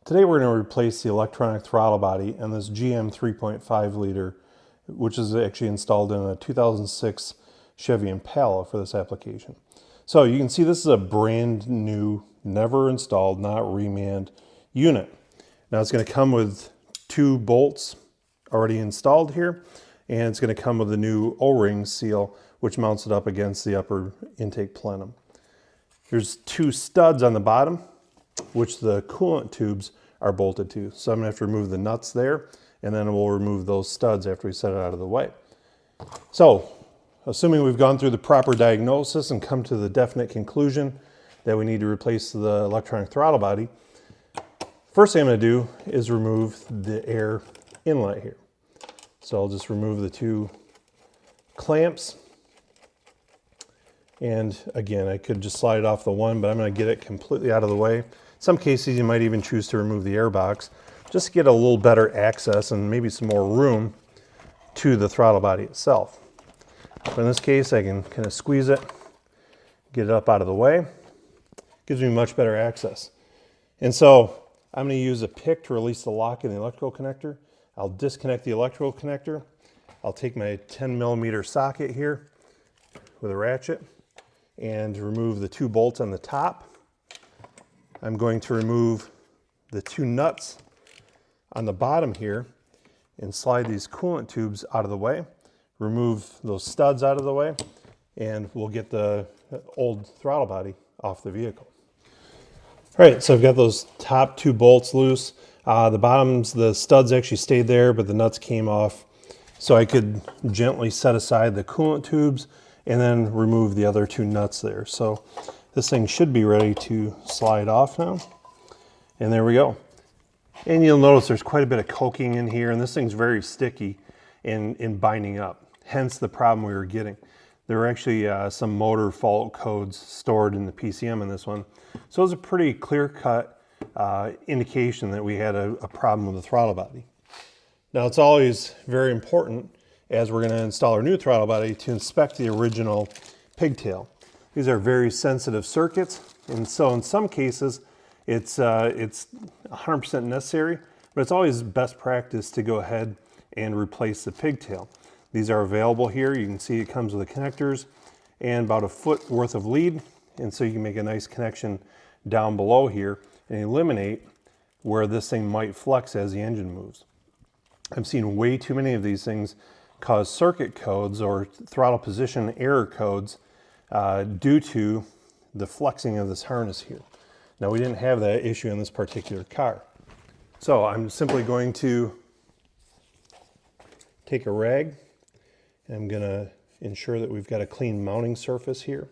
Today we're going to replace the electronic throttle body on this GM 3.5 liter, which is actually installed in a 2006 Chevy Impala for this application. So you can see this is a brand new, never installed, not remanned unit. Now it's going to come with 2 bolts already installed here, and it's going to come with a new O-ring seal which mounts it up against the upper intake plenum. There's 2 studs on the bottom which the coolant tubes are bolted to. So I'm going to have to remove the nuts there, and then we'll remove those studs after we set it out of the way. So, assuming we've gone through the proper diagnosis and come to the definite conclusion that we need to replace the electronic throttle body, first thing I'm going to do is remove the air inlet here. So I'll just remove the 2 clamps. And again, I could just slide it off the one, but I'm going to get it completely out of the way. In some cases, you might even choose to remove the air box just to get a little better access and maybe some more room to the throttle body itself. But in this case, I can kind of squeeze it, get it up out of the way. Gives me much better access. And so I'm going to use a pick to release the lock in the electrical connector. I'll disconnect the electrical connector. I'll take my 10mm socket here with a ratchet and remove the 2 bolts on the top. I'm going to remove the 2 nuts on the bottom here and slide these coolant tubes out of the way, remove those studs out of the way, and we'll get the old throttle body off the vehicle. All right, so I've got those top 2 bolts loose. The studs actually stayed there, but the nuts came off. So I could gently set aside the coolant tubes and then remove the other 2 nuts there. So this thing should be ready to slide off now. And there we go. And you'll notice there's quite a bit of coking in here, and this thing's very sticky in binding up, hence the problem we were getting. There were actually some motor fault codes stored in the PCM in this one. So it was a pretty clear-cut indication that we had a problem with the throttle body. Now it's always very important, as we're going to install our new throttle body, to inspect the original pigtail. These are very sensitive circuits, and so in some cases it's 100% necessary, but it's always best practice to go ahead and replace the pigtail. These are available here. You can see it comes with the connectors and about a foot worth of lead, and so you can make a nice connection down below here and eliminate where this thing might flex as the engine moves. I've seen way too many of these things cause circuit codes or throttle position error codes due to the flexing of this harness here. Now we didn't have that issue in this particular car. So I'm simply going to take a rag, and I'm going to ensure that we've got a clean mounting surface here.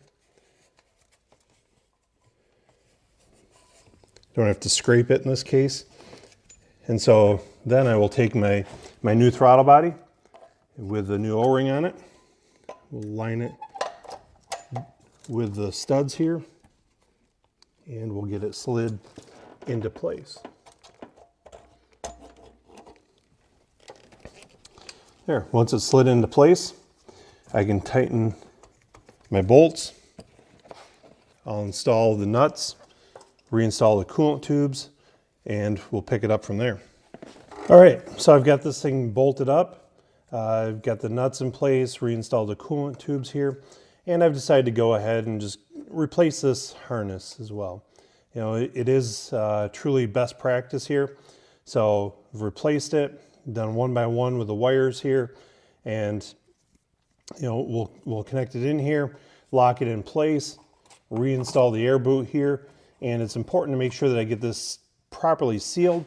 Don't have to scrape it in this case. And so then I will take my new throttle body with the new O-ring on it. We'll line it with the studs here, and we'll get it slid into place. There, once it's slid into place, I can tighten my bolts. I'll install the nuts, reinstall the coolant tubes, and we'll pick it up from there. All right, so I've got this thing bolted up. I've got the nuts in place, reinstalled the coolant tubes here, and I've decided to go ahead and just replace this harness as well. You know, it is truly best practice here. So I've replaced it, done one by one with the wires here, and you know, we'll connect it in here, lock it in place, reinstall the air boot here, and it's important to make sure that I get this properly sealed.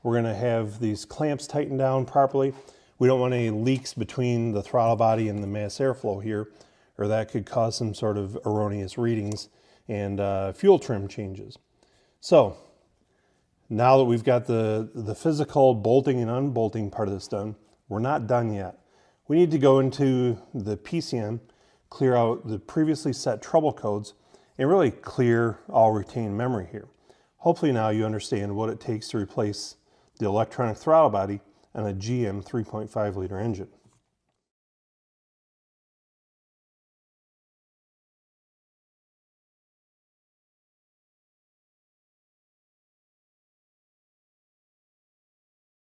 We're going to have these clamps tightened down properly. We don't want any leaks between the throttle body and the mass airflow here, or that could cause some sort of erroneous readings and fuel trim changes. So now that we've got the physical bolting and unbolting part of this done, we're not done yet. We need to go into the PCM, clear out the previously set trouble codes, and really clear all retained memory here. Hopefully now you understand what it takes to replace the electronic throttle body on a GM 3.5 liter engine.